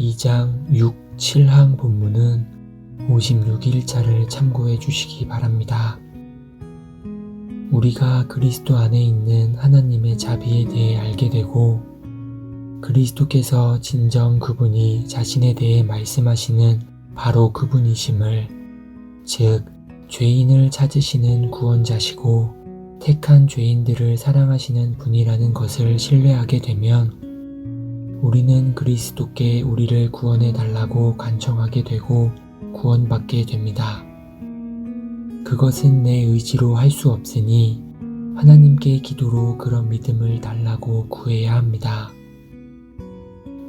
2장 6, 7항 본문은 56일차를 참고해 주시기 바랍니다. 우리가 그리스도 안에 있는 하나님의 자비에 대해 알게 되고 그리스도께서 진정 그분이 자신에 대해 말씀하시는 바로 그분이심을, 즉 죄인을 찾으시는 구원자시고 택한 죄인들을 사랑하시는 분이라는 것을 신뢰하게 되면 우리는 그리스도께 우리를 구원해 달라고 간청하게 되고 구원받게 됩니다. 그것은 내 의지로 할 수 없으니 하나님께 기도로 그런 믿음을 달라고 구해야 합니다.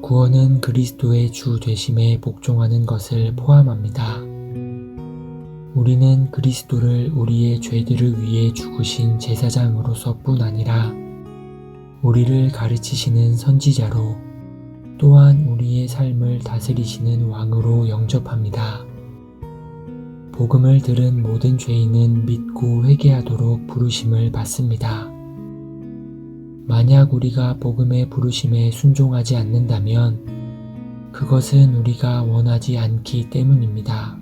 구원은 그리스도의 주 되심에 복종하는 것을 포함합니다. 우리는 그리스도를 우리의 죄들을 위해 죽으신 제사장으로서 뿐 아니라 우리를 가르치시는 선지자로 또한 우리의 삶을 다스리시는 왕으로 영접합니다. 복음을 들은 모든 죄인은 믿고 회개하도록 부르심을 받습니다. 만약 우리가 복음의 부르심에 순종하지 않는다면 그것은 우리가 원하지 않기 때문입니다.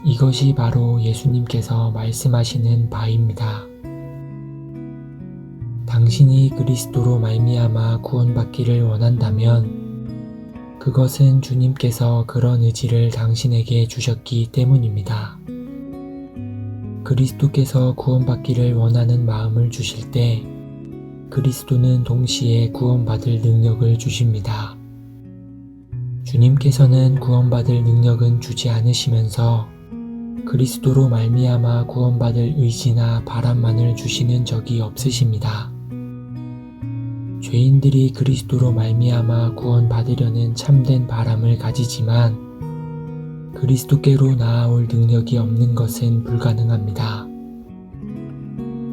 이것이 바로 예수님께서 말씀하시는 바입니다. 당신이 그리스도로 말미암아 구원받기를 원한다면 그것은 주님께서 그런 의지를 당신에게 주셨기 때문입니다. 그리스도께서 구원받기를 원하는 마음을 주실 때 그리스도는 동시에 구원받을 능력을 주십니다. 주님께서는 구원받을 능력은 주지 않으시면서 그리스도로 말미암아 구원받을 의지나 바람만을 주시는 적이 없으십니다. 죄인들이 그리스도로 말미암아 구원받으려는 참된 바람을 가지지만 그리스도께로 나아올 능력이 없는 것은 불가능합니다.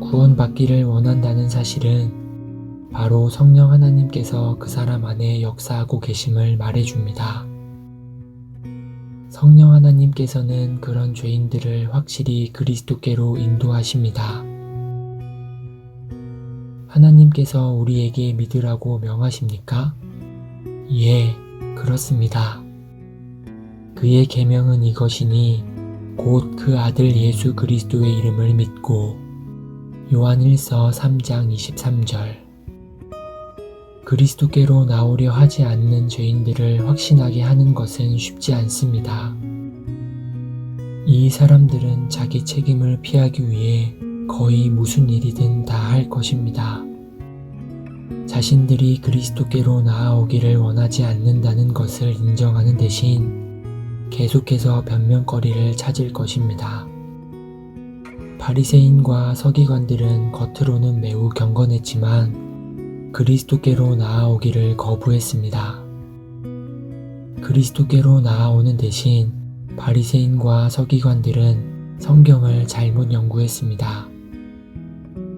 구원받기를 원한다는 사실은 바로 성령 하나님께서 그 사람 안에 역사하고 계심을 말해줍니다. 성령 하나님께서는 그런 죄인들을 확실히 그리스도께로 인도하십니다. 하나님께서 우리에게 믿으라고 명하십니까? 예, 그렇습니다. 그의 계명은 이것이니 곧 그 아들 예수 그리스도의 이름을 믿고 요한일서 3장 23절 그리스도께로 나오려 하지 않는 죄인들을 확신하게 하는 것은 쉽지 않습니다. 이 사람들은 자기 책임을 피하기 위해 거의 무슨 일이든 다 할 것입니다. 자신들이 그리스도께로 나아오기를 원하지 않는다는 것을 인정하는 대신 계속해서 변명거리를 찾을 것입니다. 바리새인과 서기관들은 겉으로는 매우 경건했지만 그리스도께로 나아오기를 거부했습니다. 그리스도께로 나아오는 대신 바리새인과 서기관들은 성경을 잘못 연구했습니다.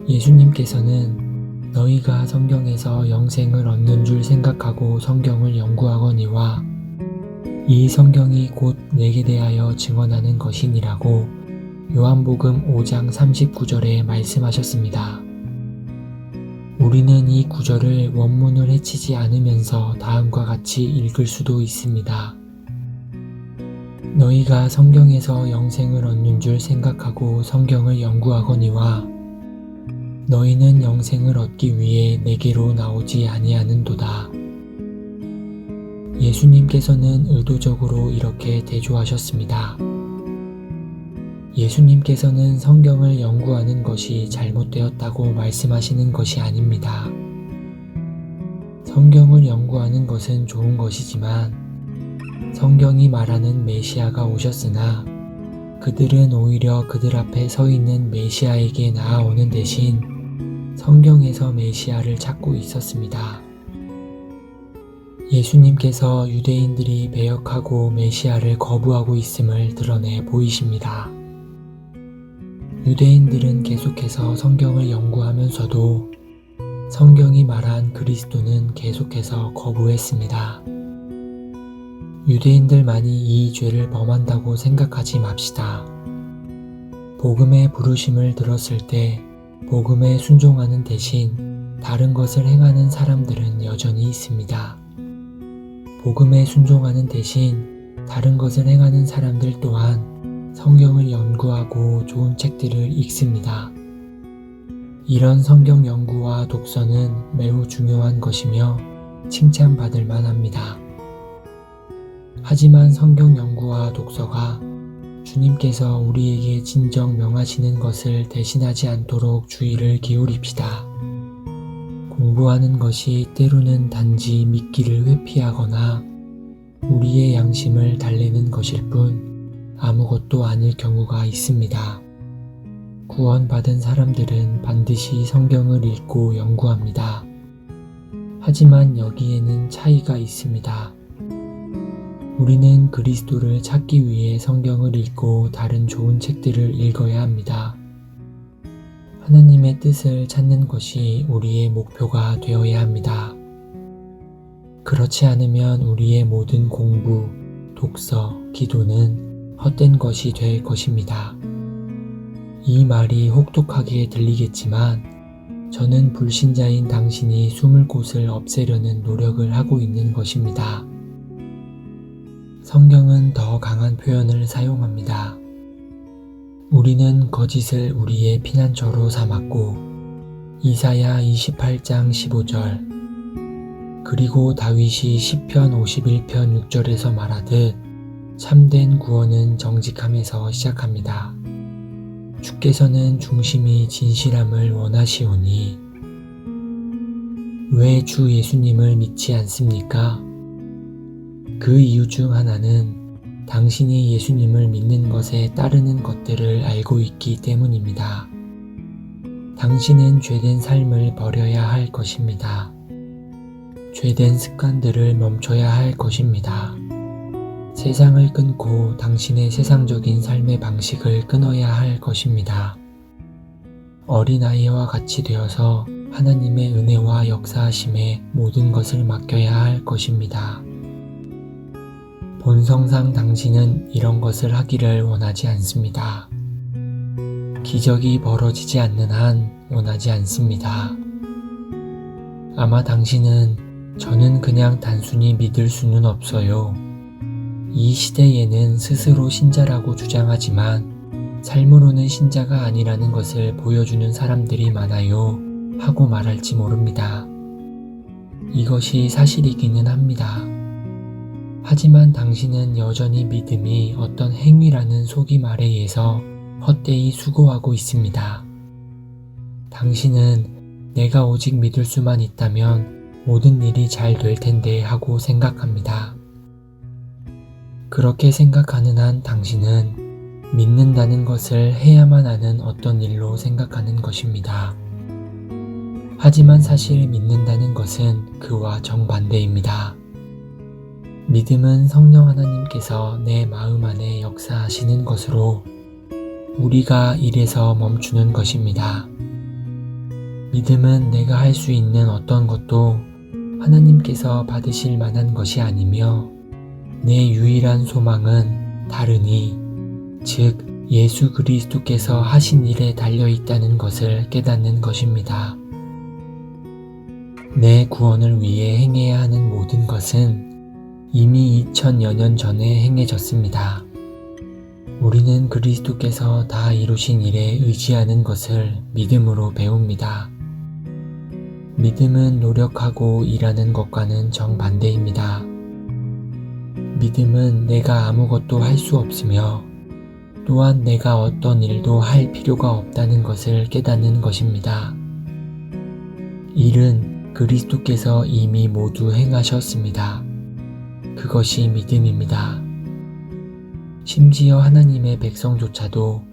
예수님께서는 너희가 성경에서 영생을 얻는 줄 생각하고 성경을 연구하거니와 이 성경이 곧 내게 대하여 증언하는 것이니라고 요한복음 5장 39절에 말씀하셨습니다. 우리는 이 구절을 원문을 해치지 않으면서 다음과 같이 읽을 수도 있습니다. 너희가 성경에서 영생을 얻는 줄 생각하고 성경을 연구하거니와 너희는 영생을 얻기 위해 내게로 나오지 아니하는도다. 예수님께서는 의도적으로 이렇게 대조하셨습니다. 예수님께서는 성경을 연구하는 것이 잘못되었다고 말씀하시는 것이 아닙니다. 성경을 연구하는 것은 좋은 것이지만 성경이 말하는 메시아가 오셨으나 그들은 오히려 그들 앞에 서 있는 메시아에게 나아오는 대신 성경에서 메시아를 찾고 있었습니다. 예수님께서 유대인들이 배역하고 메시아를 거부하고 있음을 드러내 보이십니다. 유대인들은 계속해서 성경을 연구하면서도 성경이 말한 그리스도는 계속해서 거부했습니다. 유대인들만이 이 죄를 범한다고 생각하지 맙시다. 복음의 부르심을 들었을 때 복음에 순종하는 대신 다른 것을 행하는 사람들은 여전히 있습니다. 복음에 순종하는 대신 다른 것을 행하는 사람들 또한 성경을 연구하고 좋은 책들을 읽습니다. 이런 성경 연구와 독서는 매우 중요한 것이며 칭찬받을 만합니다. 하지만 성경 연구와 독서가 주님께서 우리에게 진정 명하시는 것을 대신하지 않도록 주의를 기울입시다. 공부하는 것이 때로는 단지 믿기를 회피하거나 우리의 양심을 달래는 것일 뿐 아무것도 아닐 경우가 있습니다. 구원받은 사람들은 반드시 성경을 읽고 연구합니다. 하지만 여기에는 차이가 있습니다. 우리는 그리스도를 찾기 위해 성경을 읽고 다른 좋은 책들을 읽어야 합니다. 하나님의 뜻을 찾는 것이 우리의 목표가 되어야 합니다. 그렇지 않으면 우리의 모든 공부, 독서, 기도는 헛된 것이 될 것입니다. 이 말이 혹독하게 들리겠지만 저는 불신자인 당신이 숨을 곳을 없애려는 노력을 하고 있는 것입니다. 성경은 더 강한 표현을 사용합니다. 우리는 거짓을 우리의 피난처로 삼았고 이사야 28장 15절 그리고 다윗이 시편 51편 6절에서 말하듯 참된 구원은 정직함에서 시작합니다. 주께서는 중심이 진실함을 원하시오니 왜 주 예수님을 믿지 않습니까? 그 이유 중 하나는 당신이 예수님을 믿는 것에 따르는 것들을 알고 있기 때문입니다. 당신은 죄된 삶을 버려야 할 것입니다. 죄된 습관들을 멈춰야 할 것입니다. 세상을 끊고 당신의 세상적인 삶의 방식을 끊어야 할 것입니다. 어린아이와 같이 되어서 하나님의 은혜와 역사하심에 모든 것을 맡겨야 할 것입니다. 본성상 당신은 이런 것을 하기를 원하지 않습니다. 기적이 벌어지지 않는 한 원하지 않습니다. 아마 당신은 저는 그냥 단순히 믿을 수는 없어요. 이 시대에는 스스로 신자라고 주장하지만 삶으로는 신자가 아니라는 것을 보여주는 사람들이 많아요 하고 말할지 모릅니다. 이것이 사실이기는 합니다. 하지만 당신은 여전히 믿음이 어떤 행위라는 속임말에 의해서 헛되이 수고하고 있습니다. 당신은 내가 오직 믿을 수만 있다면 모든 일이 잘 될 텐데 하고 생각합니다. 그렇게 생각하는 한 당신은 믿는다는 것을 해야만 하는 어떤 일로 생각하는 것입니다. 하지만 사실 믿는다는 것은 그와 정반대입니다. 믿음은 성령 하나님께서 내 마음 안에 역사하시는 것으로 우리가 일에서 멈추는 것입니다. 믿음은 내가 할 수 있는 어떤 것도 하나님께서 받으실 만한 것이 아니며 내 유일한 소망은 다르니 즉 예수 그리스도께서 하신 일에 달려있다는 것을 깨닫는 것입니다. 내 구원을 위해 행해야 하는 모든 것은 이미 2000여 년 전에 행해졌습니다. 우리는 그리스도께서 다 이루신 일에 의지하는 것을 믿음으로 배웁니다. 믿음은 노력하고 일하는 것과는 정반대입니다. 믿음은 내가 아무것도 할 수 없으며 또한 내가 어떤 일도 할 필요가 없다는 것을 깨닫는 것입니다. 일은 그리스도께서 이미 모두 행하셨습니다. 그것이 믿음입니다. 심지어 하나님의 백성조차도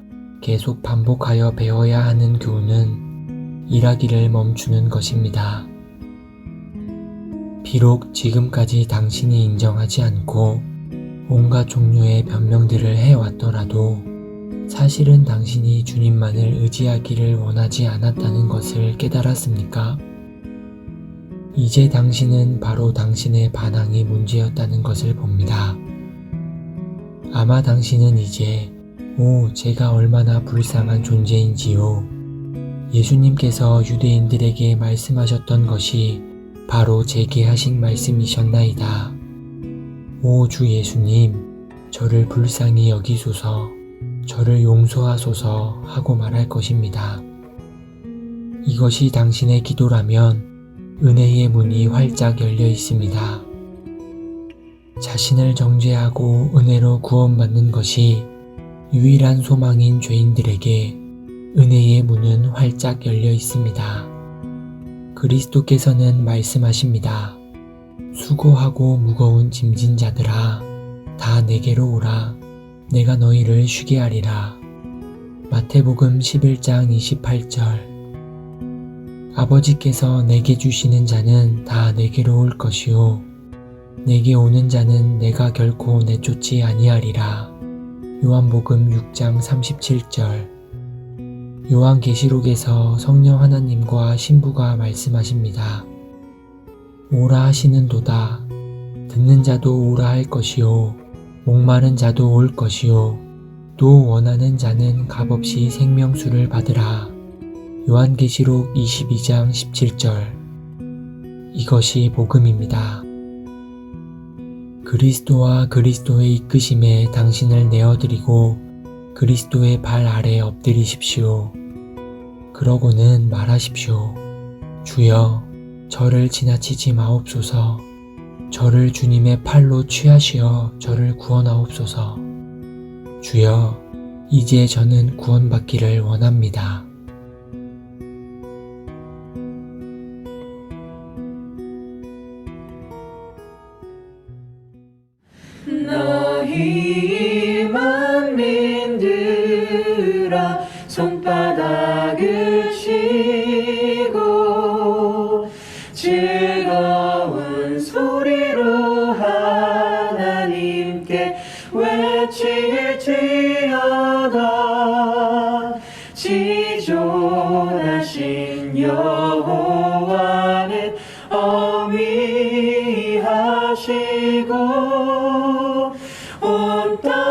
계속 반복하여 배워야 하는 교훈은 일하기를 멈추는 것입니다. 비록 지금까지 당신이 인정하지 않고 온갖 종류의 변명들을 해왔더라도 사실은 당신이 주님만을 의지하기를 원하지 않았다는 것을 깨달았습니까? 이제 당신은 바로 당신의 반항이 문제였다는 것을 봅니다. 아마 당신은 이제 제가 얼마나 불쌍한 존재인지요. 예수님께서 유대인들에게 말씀하셨던 것이 바로 제게 하신 말씀이셨나이다. 주 예수님, 저를 불쌍히 여기소서, 저를 용서하소서 하고 말할 것입니다. 이것이 당신의 기도라면 은혜의 문이 활짝 열려 있습니다. 자신을 정죄하고 은혜로 구원받는 것이 유일한 소망인 죄인들에게 은혜의 문은 활짝 열려 있습니다. 그리스도께서는 말씀하십니다. 수고하고 무거운 짐진 자들아, 다 내게로 오라. 내가 너희를 쉬게 하리라. 마태복음 11장 28절. 아버지께서 내게 주시는 자는 다 내게로 올 것이요 내게 오는 자는 내가 결코 내쫓지 아니하리라. 요한복음 6장 37절. 요한계시록에서 성령 하나님과 신부가 말씀하십니다. 오라 하시는도다. 듣는 자도 오라 할 것이요 목마른 자도 올 것이요 또 원하는 자는 값없이 생명수를 받으라. 요한계시록 22장 17절. 이것이 복음입니다. 그리스도와 그리스도의 이끄심에 당신을 내어드리고 그리스도의 발 아래 엎드리십시오. 그러고는 말하십시오. 주여, 저를 지나치지 마옵소서. 저를 주님의 팔로 취하시어 저를 구원하옵소서. 주여, 이제 저는 구원받기를 원합니다. 너희 만민들아 손바닥을 치고 즐거운 소리로 하나님께 외칠지어다. 지존하신 여호와는 어미하시고 온 땅